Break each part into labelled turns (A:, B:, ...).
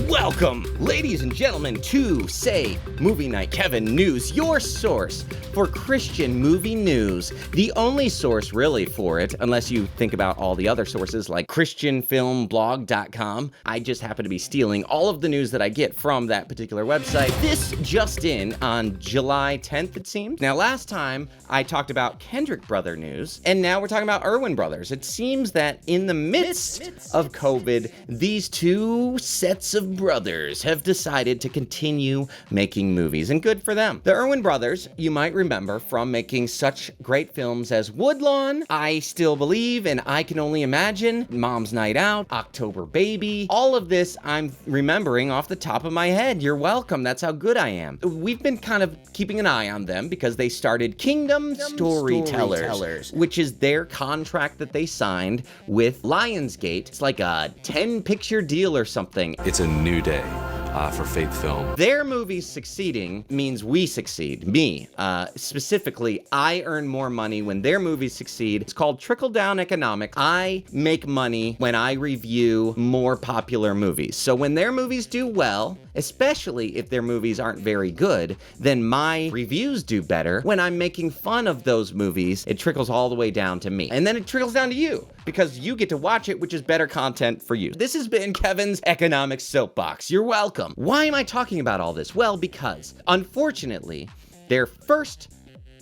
A: Welcome, ladies and gentlemen, to Say Movie Night Kevin News, your source for Christian movie news. The only source really for it, unless you think about all the other sources like ChristianFilmBlog.com. I just happen to be stealing all of the news that I get from that particular website. This just in on July 10th, it seems. Now, last time I talked about Kendrick brother news, and now we're talking about Erwin brothers. It seems that in the midst of COVID, these two sets of brothers have decided to continue making movies, and good for them. The Erwin brothers, you might remember from making such great films as Woodlawn, I Still Believe, and I Can Only Imagine, Mom's Night Out, October Baby. All of this I'm remembering off the top of my head. You're welcome. That's how good I am. We've been kind of keeping an eye on them because they started Kingdom Storytellers, which is their contract that they signed with Lionsgate. It's like a 10-picture deal or something.
B: It's a new day for Faith Film.
A: Their movies succeeding means we succeed. Me. Specifically, I earn more money when their movies succeed. It's called trickle-down economics. I make money when I review more popular movies. So when their movies do well, especially if their movies aren't very good, then my reviews do better. When I'm making fun of those movies, it trickles all the way down to me. And then it trickles down to you, because you get to watch it, which is better content for you. This has been Kevin's Economic Soapbox. You're welcome. Why am I talking about all this? Well, because unfortunately, their first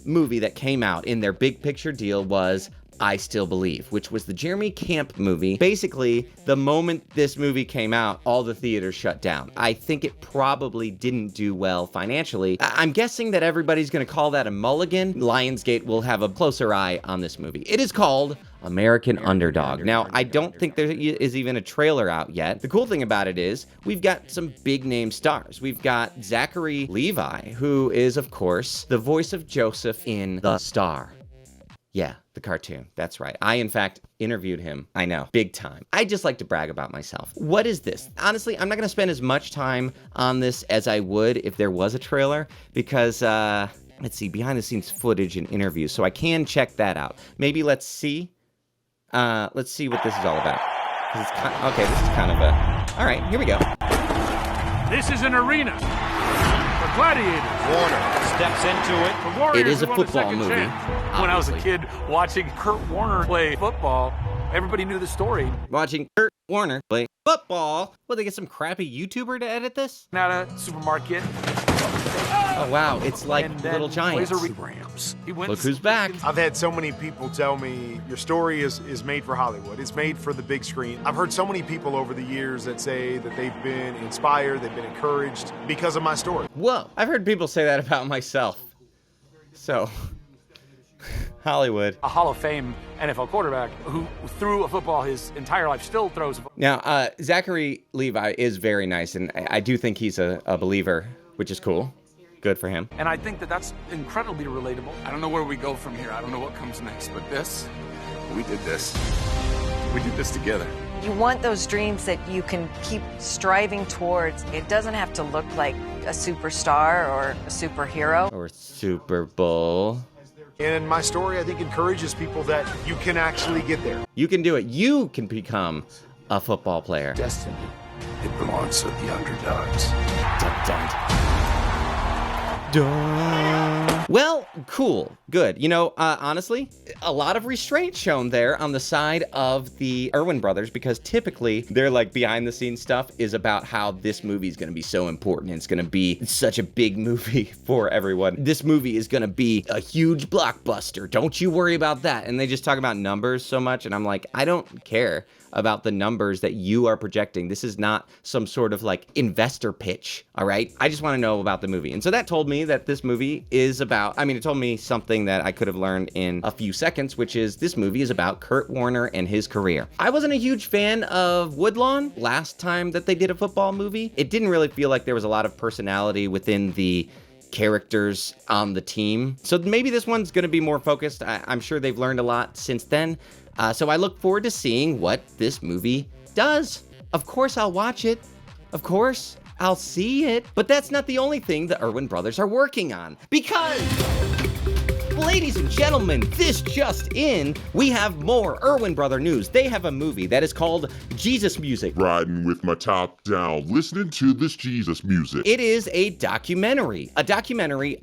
A: movie that came out in their big picture deal was I Still Believe, which was the Jeremy Camp movie. Basically, the moment this movie came out, all the theaters shut down. I think it probably didn't do well financially. I'm guessing that everybody's gonna call that a mulligan. Lionsgate will have a closer eye on this movie. It is called American Underdog. Now, I don't think there is even a trailer out yet. The cool thing about it is we've got some big name stars. We've got Zachary Levi, who is, of course, the voice of Joseph in The Star. Yeah, the cartoon. That's right. I, in fact, interviewed him. I know. Big time. I just like to brag about myself. What is this? Honestly, I'm not going to spend as much time on this as I would if there was a trailer, because, let's see, behind the scenes footage and interviews, so I can check that out. Maybe let's see what this is all about. Okay, this is kind of a... All right, here we go.
C: This is an arena for gladiators.
D: Warner steps into it.
C: For Warriors,
A: It is a football movie.
C: When I was a kid watching Kirt Warner play football, everybody knew the story.
A: Watching Kirt Warner play football. Will they get some crappy YouTuber to edit this?
C: At a supermarket.
A: Oh, wow. It's like
C: And then
A: Little Giants.
C: Laser Rams. He wins.
A: Look who's back.
E: I've had so many people tell me your story is made for Hollywood. It's made for the big screen. I've heard so many people over the years that say that they've been inspired, they've been encouraged because of my story.
A: Whoa. I've heard people say that about myself. So, Hollywood.
C: A Hall of Fame NFL quarterback who threw a football his entire life, still throws a football.
A: Now, Zachary Levi is very nice, and I do think he's a believer, which is cool. Good for him.
C: And I think that that's incredibly relatable.
F: I don't know where we go from here. I don't know what comes next, but we did this. We did this together.
G: You want those dreams that you can keep striving towards. It doesn't have to look like a superstar or a superhero.
A: Or Super Bowl.
E: And my story, I think, encourages people that you can actually get there.
A: You can do it. You can become a football player.
F: Destiny. It belongs to the underdogs.
A: Dun, dun. Well, cool. Good. You know, honestly, a lot of restraint shown there on the side of the Erwin brothers, because typically their like behind the scenes stuff is about how this movie is going to be so important. It's going to be such a big movie for everyone. This movie is going to be a huge blockbuster. Don't you worry about that. And they just talk about numbers so much. And I'm like, I don't care about the numbers that you are projecting. This is not some sort of like investor pitch, all right? I just want to know about the movie. And so that told me that this movie is about, it told me something that I could have learned in a few seconds, which is this movie is about Kirt Warner and his career. I wasn't a huge fan of Woodlawn last time that they did a football movie. It didn't really feel like there was a lot of personality within the characters on the team. So maybe this one's going to be more focused. I'm sure they've learned a lot since then. So I look forward to seeing what this movie does. Of course, I'll watch it. Of course, I'll see it. But that's not the only thing the Erwin brothers are working on. Because Ladies and gentlemen, this just in, we have more Erwin Brother news. They have a movie that is called Jesus Music.
H: Riding with my top down, listening to this Jesus music.
A: It is a documentary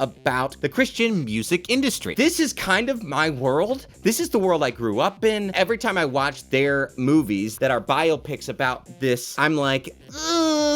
A: about the Christian music industry. This is kind of my world. This is the world I grew up in. Every time I watch their movies that are biopics about this, I'm like,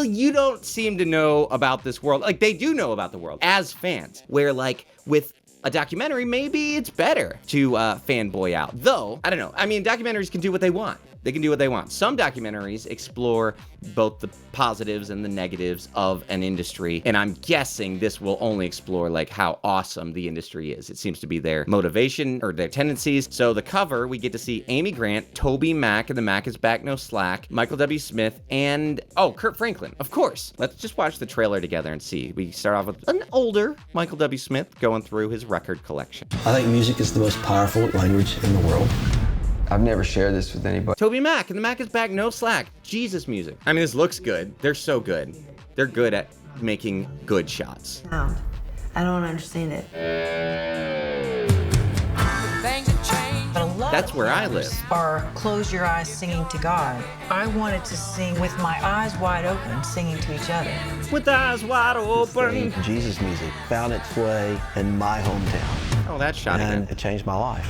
A: you don't seem to know about this world. Like, they do know about the world as fans, where like with a documentary, maybe it's better to fanboy out. Though, I don't know. I mean, documentaries can do what they want. They can do what they want. Some documentaries explore both the positives and the negatives of an industry, and I'm guessing this will only explore like how awesome the industry is. It seems to be their motivation or their tendencies. So the cover, we get to see Amy Grant, Toby Mac, and the Mac is Back No Slack, Michael W. Smith, and Kurt Franklin, of course. Let's just watch the trailer together and see. We start off with an older Michael W. Smith going through his record collection.
I: I think music is the most powerful language in the world.
J: I've never shared this with anybody.
A: Toby Mac and the Mac is Back No Slack. Jesus music. I mean, this looks good. They're so good. They're good at making good shots.
K: I don't understand it.
A: That's where I live.
K: Or close your eyes singing to God. I wanted to sing with my eyes wide open, singing to each other.
A: With eyes wide open.
I: Jesus music found its way in my hometown.
A: Oh, that shot
I: and
A: again.
I: it changed my life.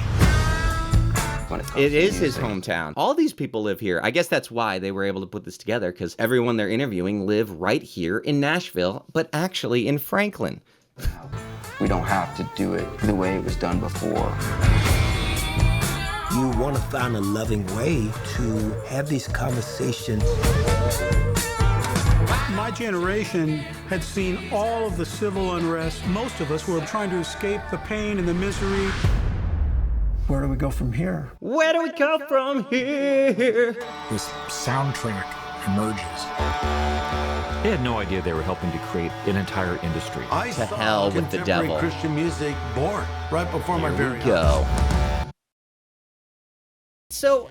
A: It is his hometown. All these people live here. I guess that's why they were able to put this together, because everyone they're interviewing live right here in Nashville, but actually in Franklin.
J: We don't have to do it the way it was done before.
I: You want to find a loving way to have these conversations.
L: My generation had seen all of the civil unrest. Most of us were trying to escape the pain and the misery.
I: Where do we go from here?
A: Where do we go from here?
L: This soundtrack emerges.
D: They had no idea they were helping to create an entire industry.
A: To hell with the devil.
I: Christian music born right before my very
A: eyes. So,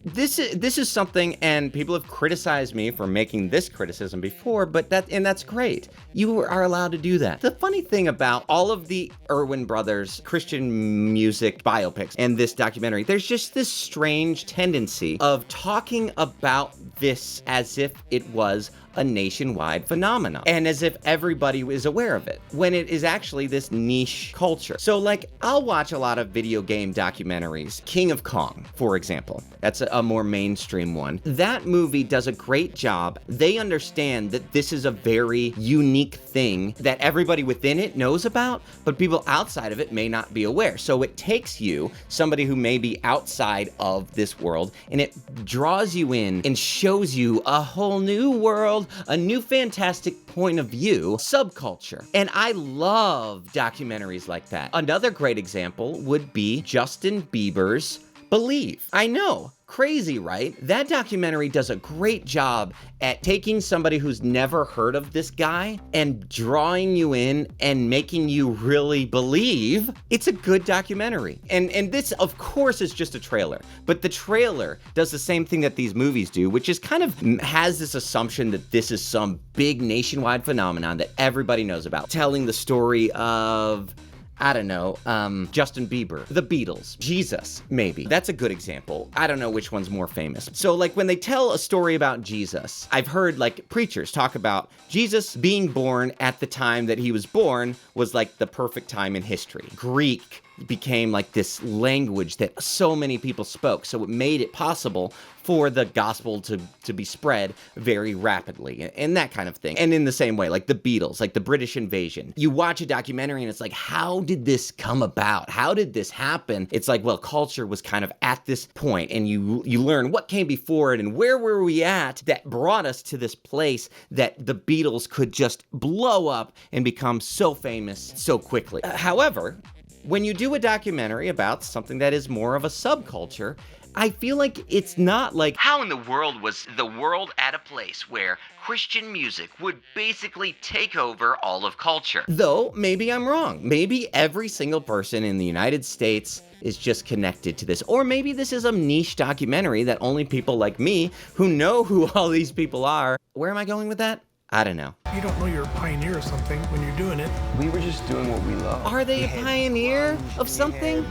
A: this is something, and people have criticized me for making this criticism before, but that's great. You are allowed to do that. The funny thing about all of the Erwin brothers Christian music biopics and this documentary, there's just this strange tendency of talking about this as if it was a nationwide phenomenon and as if everybody is aware of it, when it is actually this niche culture. So like, I'll watch a lot of video game documentaries. King of Kong, for example. That's a more mainstream one. That movie does a great job. They understand that this is a very unique thing that everybody within it knows about, but people outside of it may not be aware. So it takes you, somebody who may be outside of this world, and it draws you in and shows you a whole new world, a new fantastic point of view, subculture. And I love documentaries like that. Another great example would be Justin Bieber's Believe. I know, crazy, right? That documentary does a great job at taking somebody who's never heard of this guy and drawing you in and making you really believe. It's a good documentary. And this, of course, is just a trailer, but the trailer does the same thing that these movies do, which is kind of has this assumption that this is some big nationwide phenomenon that everybody knows about, telling the story of, I don't know, Justin Bieber, the Beatles, Jesus, maybe. That's a good example. I don't know which one's more famous. So like when they tell a story about Jesus, I've heard like preachers talk about Jesus being born at the time that he was born was like the perfect time in history. Greek became like this language that so many people spoke, so it made it possible for the gospel to be spread very rapidly and that kind of thing. And in the same way, like the Beatles, like the British invasion. You watch a documentary and it's like, how did this come about? How did this happen? It's like, well, culture was kind of at this point, and you learn what came before it and where were we at that brought us to this place that the Beatles could just blow up and become so famous so quickly. However, when you do a documentary about something that is more of a subculture, I feel like it's not like, how in the world was the world at a place where Christian music would basically take over all of culture? Though, maybe I'm wrong. Maybe every single person in the United States is just connected to this. Or maybe this is a niche documentary that only people like me, who know who all these people are. Where am I going with that? I don't know.
M: You don't know you're a pioneer of something when you're doing it.
J: We were just doing what we love.
A: Are they a pioneer of something?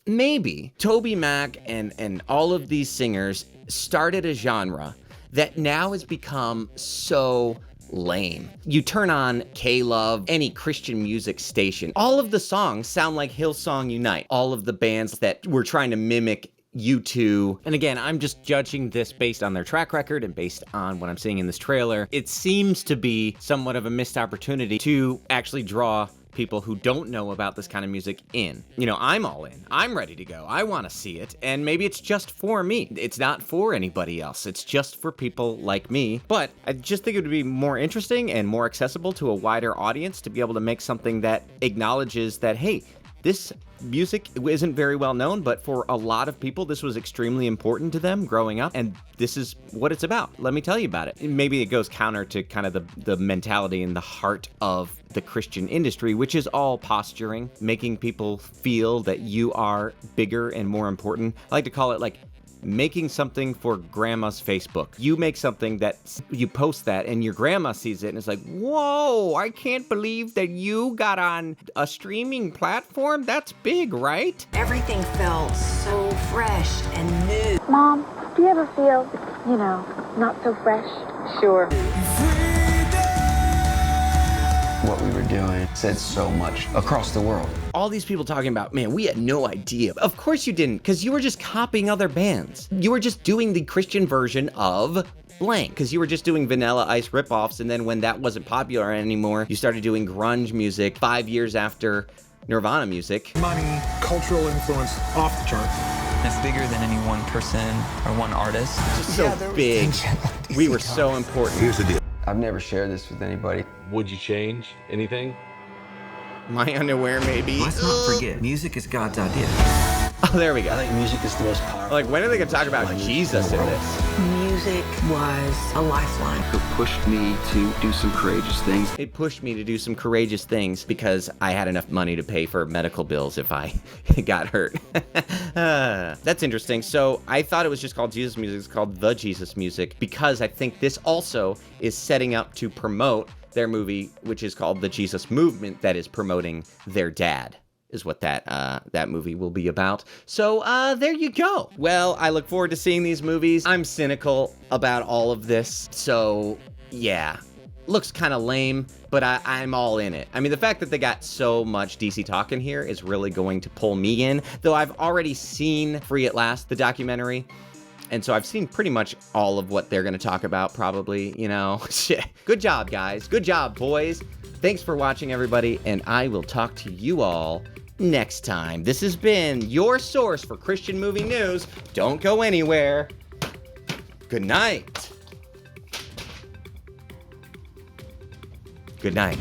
A: Maybe. Toby Mac and all of these singers started a genre that now has become so lame. You turn on K-Love, any Christian music station, all of the songs sound like Hillsong Unite. All of the bands that were trying to mimic U2. And again, I'm just judging this based on their track record and based on what I'm seeing in this trailer. It seems to be somewhat of a missed opportunity to actually draw people who don't know about this kind of music in. You know, I'm all in. I'm ready to go. I want to see it. And maybe it's just for me. It's not for anybody else. It's just for people like me. But I just think it would be more interesting and more accessible to a wider audience to be able to make something that acknowledges that, hey, this music isn't very well known, but for a lot of people, this was extremely important to them growing up, and this is what it's about. Let me tell you about it. Maybe it goes counter to kind of the mentality and the heart of the Christian industry, which is all posturing, making people feel that you are bigger and more important. I like to call it like making something for grandma's Facebook. You make something that you post that and your grandma sees it and it's like, whoa, I can't believe that you got on a streaming platform. That's big, right?
K: Everything felt so fresh and new.
N: Mom, do you ever feel, not so fresh? Sure.
J: What we were doing said so much across the world.
A: All these people talking about, man, we had no idea. Of course you didn't, because you were just copying other bands. You were just doing the Christian version of blank, because you were just doing Vanilla Ice ripoffs, and then when that wasn't popular anymore, you started doing grunge music 5 years after Nirvana music.
M: Money, cultural influence, off the chart.
J: It's bigger than any one person or one artist.
A: Just so big. We were so important.
I: Here's the deal.
J: I've never shared this with anybody.
B: Would you change anything?
A: My underwear, maybe.
O: Let's not forget, music is God's idea.
A: Oh, there we go.
I: I think music is the most powerful.
A: Like, when are they going to talk about Jesus in this?
K: Music was a lifeline.
J: It pushed me to do some courageous things.
A: It pushed me to do some courageous things because I had enough money to pay for medical bills if I got hurt. That's interesting. So I thought it was just called Jesus Music. It's called The Jesus Music because I think this also is setting up to promote their movie, which is called The Jesus Movement, that is promoting their dad, is what that movie will be about. So there you go. Well, I look forward to seeing these movies. I'm cynical about all of this, so yeah. Looks kind of lame, but I'm all in it. I mean, the fact that they got so much DC talk in here is really going to pull me in, though I've already seen Free at Last, the documentary. And so I've seen pretty much all of what they're going to talk about, probably, Shit. Good job, guys. Good job, boys. Thanks for watching, everybody, and I will talk to you all next time. This has been your source for Christian movie news. Don't go anywhere. Good night. Good night.